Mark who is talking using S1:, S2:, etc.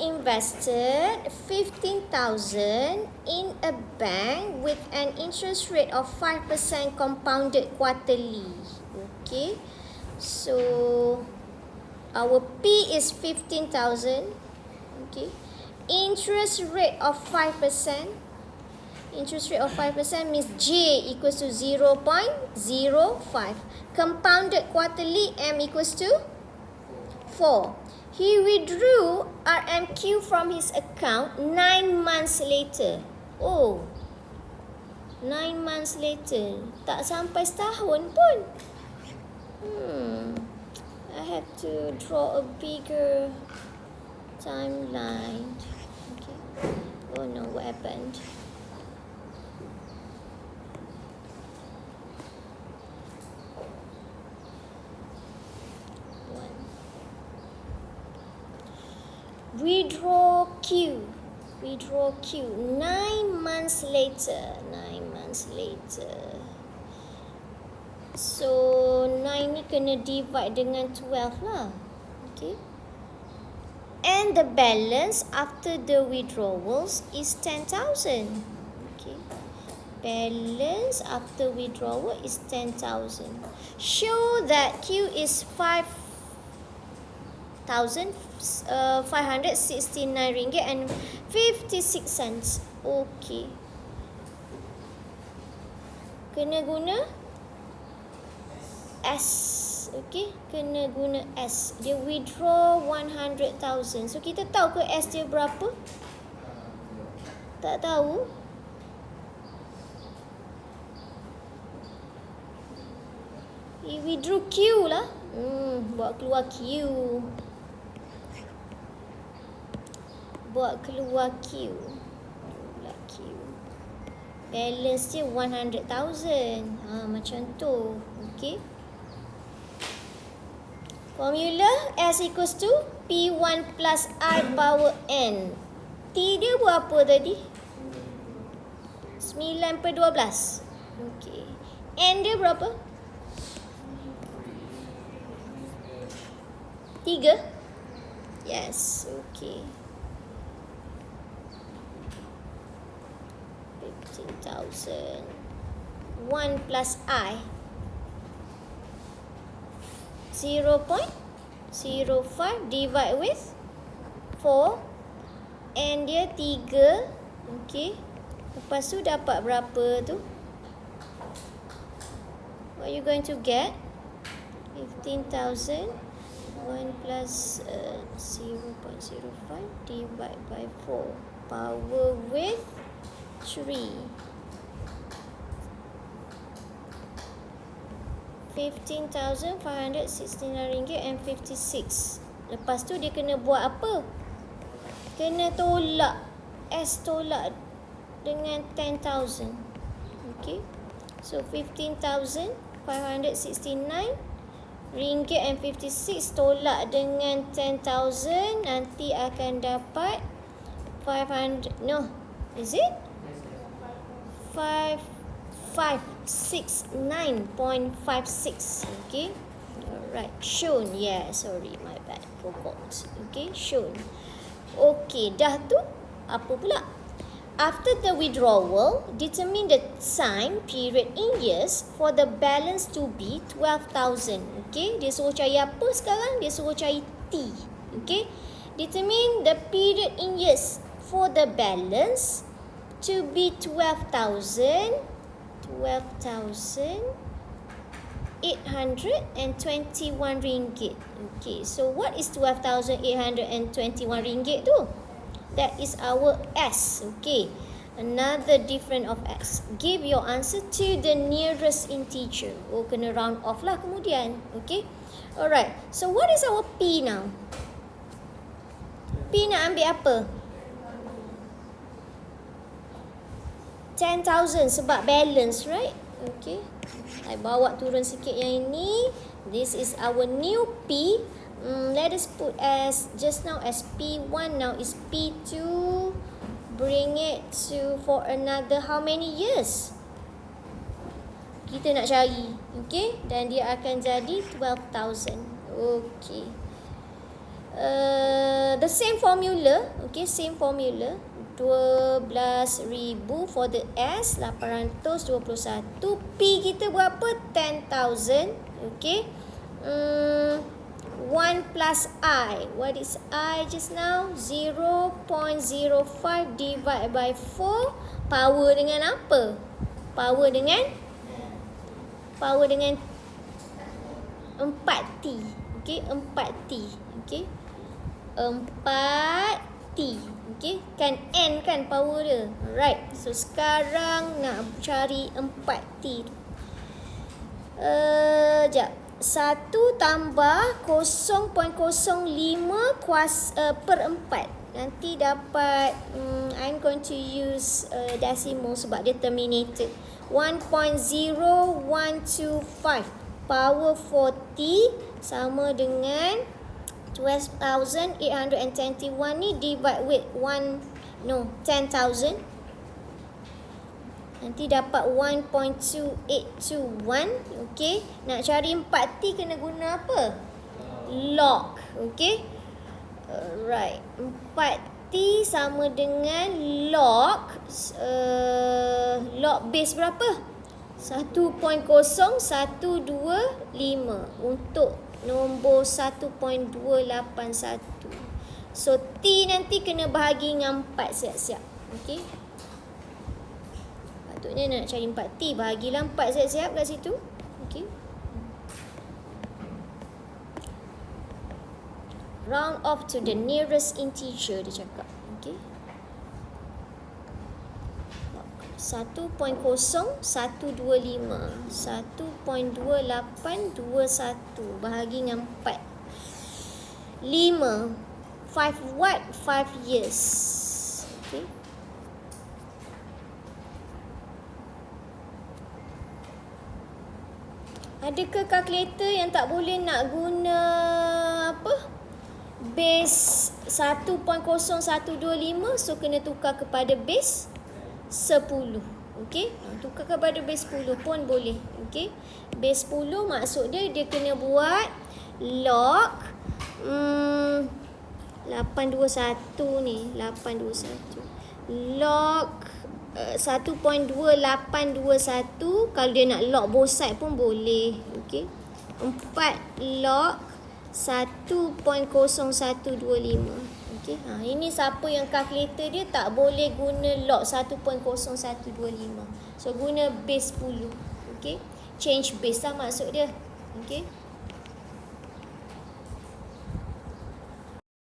S1: invested 15,000 in a bank with an interest rate of 5% compounded quarterly. Okay. So our P is 15,000. Okay. Interest rate of 5%. Interest rate of 5% means J equals to 0.05. Compounded quarterly, M equals to 4. He withdrew RMQ from his account 9 months later. Oh, 9 months later. Tak sampai setahun pun. I have to draw a bigger timeline. Okay. Oh no, what happened? Withdraw Q. 9 months later. So 9 ni kena divide dengan 12 lah. Okay. And the balance after the withdrawals is 10,000. Okay. Balance after withdrawal is 10,000. Show that Q is 5,569 ringgit and 56 cents. Okay. Kena guna S. Okay. Kena guna S. Dia withdraw 100,000. So kita tahu ke S dia berapa? Tak tahu. He withdrew Q lah. Buat keluar Q. Balance dia 100,000. Macam tu. Okay. Formula S equals to P1 plus I power N. T dia berapa tadi? 9 per 12. Okay. N dia berapa? 3. Yes. Okay. 15,000. 1 plus I. 0.05 divide with 4. And dia 3. Okay. Lepas tu dapat berapa tu? What are you going to get? 15,000. 1 plus 0.05 divide by 4. Power with 3. 15,569 ringgit and 56. Lepas tu dia kena buat apa? Kena tolak. S tolak dengan 10,000. Okay. So 15,569 ringgit and 56 tolak dengan 10,000. Nanti akan dapat 500. No. Is it? 569.56. Okay. Alright. Shown. Yeah, sorry. My bad. Forgot. Okay. Shown. Okay. Dah tu. Apa pula? After the withdrawal, determine the time period in years for the balance to be 12,000. Okay. Dia suruh cari apa sekarang? Dia suruh cari T. Okay. Determine the period in years for the balance to be 12,821 ringgit. Okay, so what is 12,821 ringgit tu? That is our S. Okay, another difference of S. Give your answer to the nearest integer. Oh, kena round off lah kemudian. Okay, alright. So what is our P now? P nak ambil apa? 10,000 sebab balance, right? Okay. I bawa turun sikit yang ini. This is our new P. Let us put as just now as P1. Now is P2. Bring it to for another how many years? Kita nak cari. Okay. Dan dia akan jadi 12,000. Okay. The same formula. Okay, same formula. 12,000 for the S, 821. P kita berapa? 10,000. Okay. 1 plus I. What is I just now? 0.05 divided by 4. Power dengan apa? Power dengan 4T. Okay, 4T. Okay. 4T. Okay, kan N kan power dia. Alright. So sekarang nak cari 4T tu. Sekejap. 1 tambah 0.05 per 4. Nanti dapat I'm going to use decimal sebab dia terminated. 1.0125 power 4T sama dengan 12,821 ni divide with 10,000. Nanti dapat 1.2821. Okay. Nak cari 4T kena guna apa? Log. Okay. Alright. 4T sama dengan log. Log base berapa? 1.0125 untuk nombor 1.281. So T nanti kena bahagi dengan 4 siap-siap. Okay. Patutnya nak cari 4T, bahagilah 4 siap-siap kat situ. Okay. Round off to the nearest integer dia cakap. Okay. 1.0125 1.2821 bahagi dengan 4. 5 what? 5 years. Okay. Adakah kalkulator yang tak boleh nak guna apa? Base 1.0125, so kena tukar kepada base 10. Okey, tukar kepada base 10 pun boleh. Okey, base 10 maksud dia kena buat log 821 ni, 821 log 1.2821. Kalau dia nak log both side pun boleh. Okey, 4 log 1.0125. Okay. Ini siapa yang kalkulator dia tak boleh guna log 1.0125. So guna base 10. Okay. Change base lah maksud dia. Okay.